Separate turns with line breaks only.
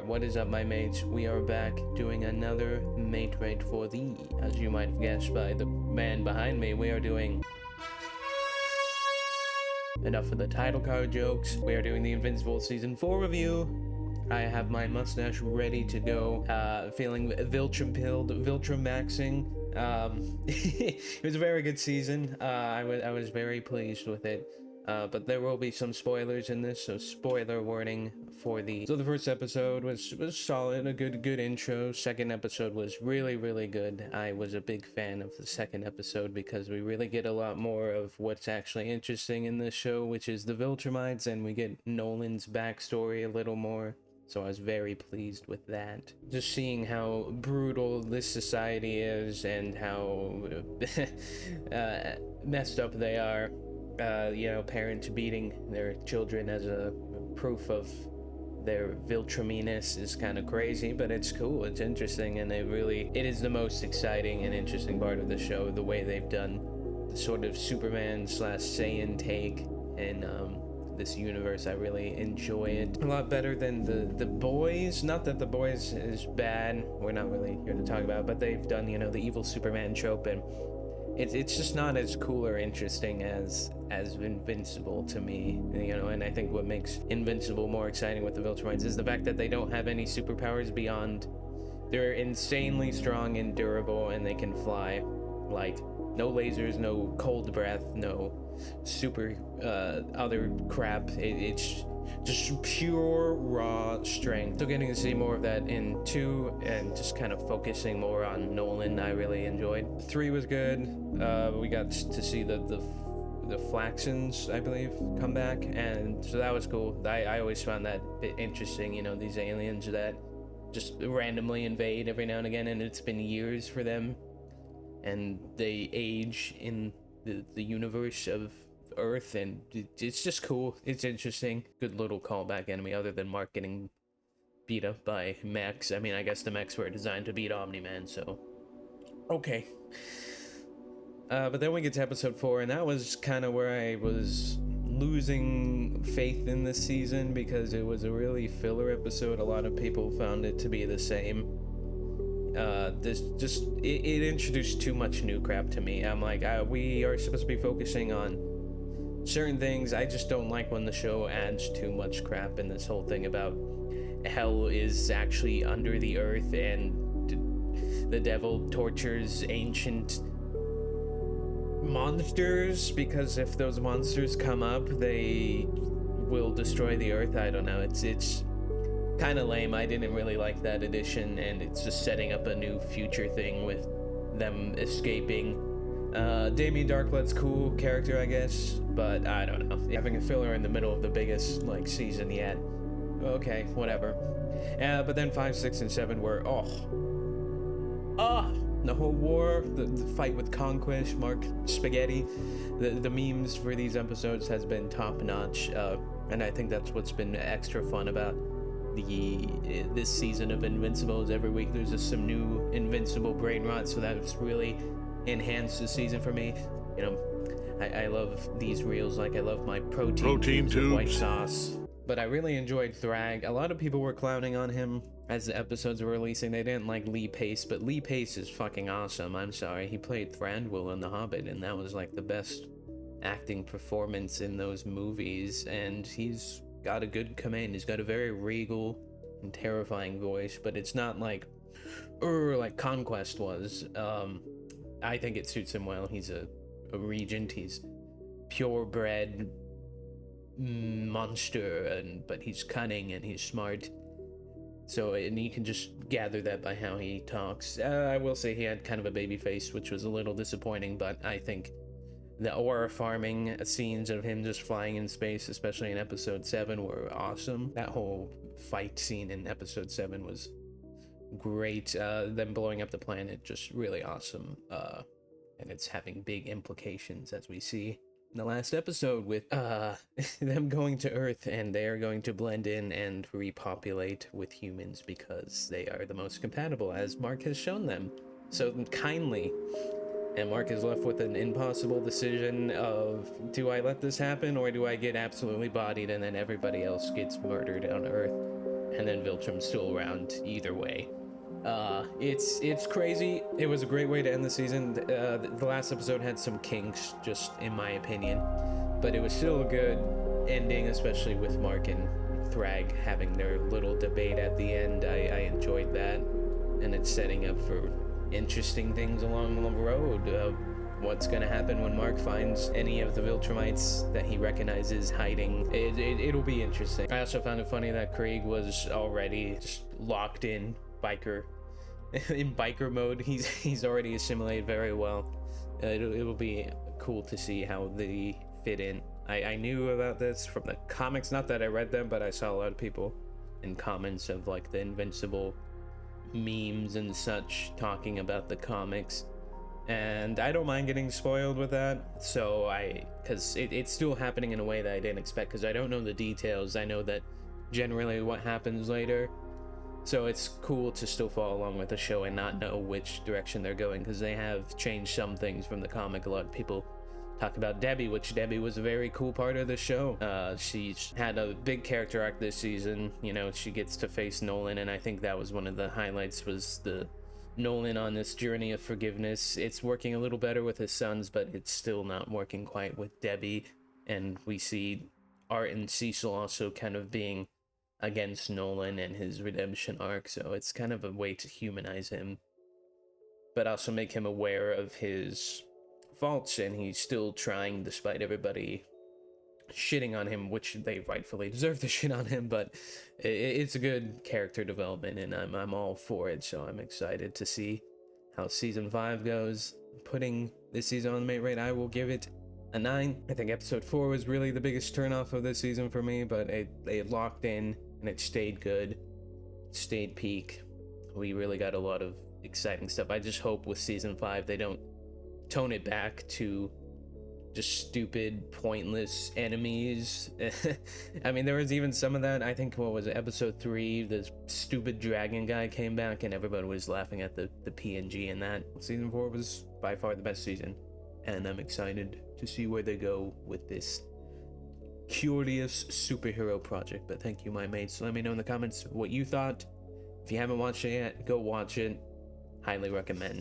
Alright, what is up, my mates? We are back doing another mate rate for thee. As you might have guessed by the man behind me, we are doing... Enough of the title card jokes. We are doing the Invincible Season 4 review. I have my mustache ready to go. Feeling Viltrum pilled, Viltrum maxing. It was a very good season. I was very pleased with it. But there will be some spoilers in this, so spoiler warning for the... So the first episode was solid, a good intro. Second episode was really good. I was a big fan of the second episode because we really get a lot more of what's actually interesting in this show, which is the Viltrumites, and we get Nolan's backstory a little more. So I was very pleased with that. Just seeing how brutal this society is and how messed up they are. You know, parents beating their children as a proof of their Viltruminess is kind of crazy, but it's cool, it's interesting, and it is the most exciting and interesting part of the show, the way they've done the sort of Superman / Seaon take in this universe. I really enjoy it a lot better than the Boys. Not that the Boys is bad, we're not really here to talk about it, but they've done, you know, the evil Superman trope, and it's just not as cool or interesting as Invincible to me, you know. And I think what makes Invincible more exciting with the Viltrumites is the fact that they don't have any superpowers beyond they're insanely strong and durable, and they can fly. Like, no lasers, no cold breath, no super other crap. It's just pure raw strength. So getting to see more of that in 2 and just kind of focusing more on Nolan, I really enjoyed. 3 was good. We got to see the Flaxons, I believe, come back, and so that was cool. I always found that a bit interesting, you know, these aliens that just randomly invade every now and again, and it's been years for them, and they age in the universe of Earth, and it's just cool. It's interesting. Good little callback enemy, other than Mark getting beat up by mechs. I mean, I guess the mechs were designed to beat Omni-Man, so okay. But then we get to episode 4, and that was kind of where I was losing faith in this season, because it was a really filler episode. A lot of people found it to be the same. It introduced too much new crap to me. I'm like, we are supposed to be focusing on certain things. I just don't like when the show adds too much crap, and this whole thing about hell is actually under the earth, and the devil tortures ancient monsters, because if those monsters come up, they will destroy the earth. I don't know, it's kind of lame. I didn't really like that addition, and it's just setting up a new future thing with them escaping. Damien Darkblood's cool character, I guess, but I don't know, having a filler in the middle of the biggest like season yet, okay, whatever. But then 5, 6, and 7 were the whole war, the fight with Conquest, Mark Spaghetti, the memes for these episodes has been top notch, and I think that's what's been extra fun about this season of Invincible, is every week there's just some new Invincible brain rot, so that's really enhanced the season for me. You know, I love these reels, like I love my protein tubes with white sauce. But I really enjoyed Thrag. A lot of people were clowning on him as the episodes were releasing. They didn't like Lee Pace, but Lee Pace is fucking awesome. I'm sorry. He played Thranduil in The Hobbit, and that was like the best acting performance in those movies. And he's got a good command. He's got a very regal and terrifying voice, but it's not like Conquest was. I think it suits him well. He's a regent. He's purebred monster, but he's cunning and he's smart. So, and you can just gather that by how he talks. I will say he had kind of a baby face, which was a little disappointing, but I think the aura farming scenes of him just flying in space, especially in episode 7, were awesome. That whole fight scene in episode 7 was great. Them blowing up the planet, just really awesome. And it's having big implications, as we see in the last episode, with them going to Earth, and they are going to blend in and repopulate with humans because they are the most compatible, as Mark has shown them so kindly. And Mark is left with an impossible decision of, do I let this happen, or do I get absolutely bodied and then everybody else gets murdered on Earth? and then Viltrum's still around either way. It's crazy. It was a great way to end the season. The last episode had some kinks, just in my opinion, but it was still a good ending, especially with Mark and Thrag having their little debate at the end. I enjoyed that, and it's setting up for interesting things along the road. What's gonna happen when Mark finds any of the Viltrumites that he recognizes hiding? It'll be interesting. I also found it funny that Krieg was already just locked in biker in biker mode. He's already assimilated very well. It'll be cool to see how they fit in. I knew about this from the comics, not that I read them, but I saw a lot of people in comments of like the Invincible memes and such talking about the comics, and I don't mind getting spoiled with that. So because it's still happening in a way that I didn't expect, because I don't know the details. I know that generally what happens later, so it's cool to still follow along with the show and not know which direction they're going, because they have changed some things from the comic. A lot of people talk about Debbie, which Debbie was a very cool part of the show. She's had a big character arc this season. You know, she gets to face Nolan, and I think that was one of the highlights, was the Nolan on this journey of forgiveness. It's working a little better with his sons, but it's still not working quite with Debbie, and we see Art and Cecil also kind of being against Nolan and his redemption arc, so it's kind of a way to humanize him, but also make him aware of his faults, and he's still trying despite everybody shitting on him, which they rightfully deserve to shit on him. But it's a good character development, and I'm all for it. So I'm excited to see how season 5 goes. Putting this season on the Mate Rate, I will give it a 9. I think episode 4 was really the biggest turnoff of this season for me, but it locked in and it stayed good. It stayed peak. We really got a lot of exciting stuff. I just hope with season 5 they don't tone it back to just stupid, pointless enemies. I mean, there was even some of that. I think, what was it, episode 3, the stupid dragon guy came back and everybody was laughing at the PNG in that. Season 4 was by far the best season, and I'm excited to see where they go with this curious superhero project. But thank you, my mates. Let me know in the comments what you thought. If you haven't watched it yet, go watch it. Highly recommend.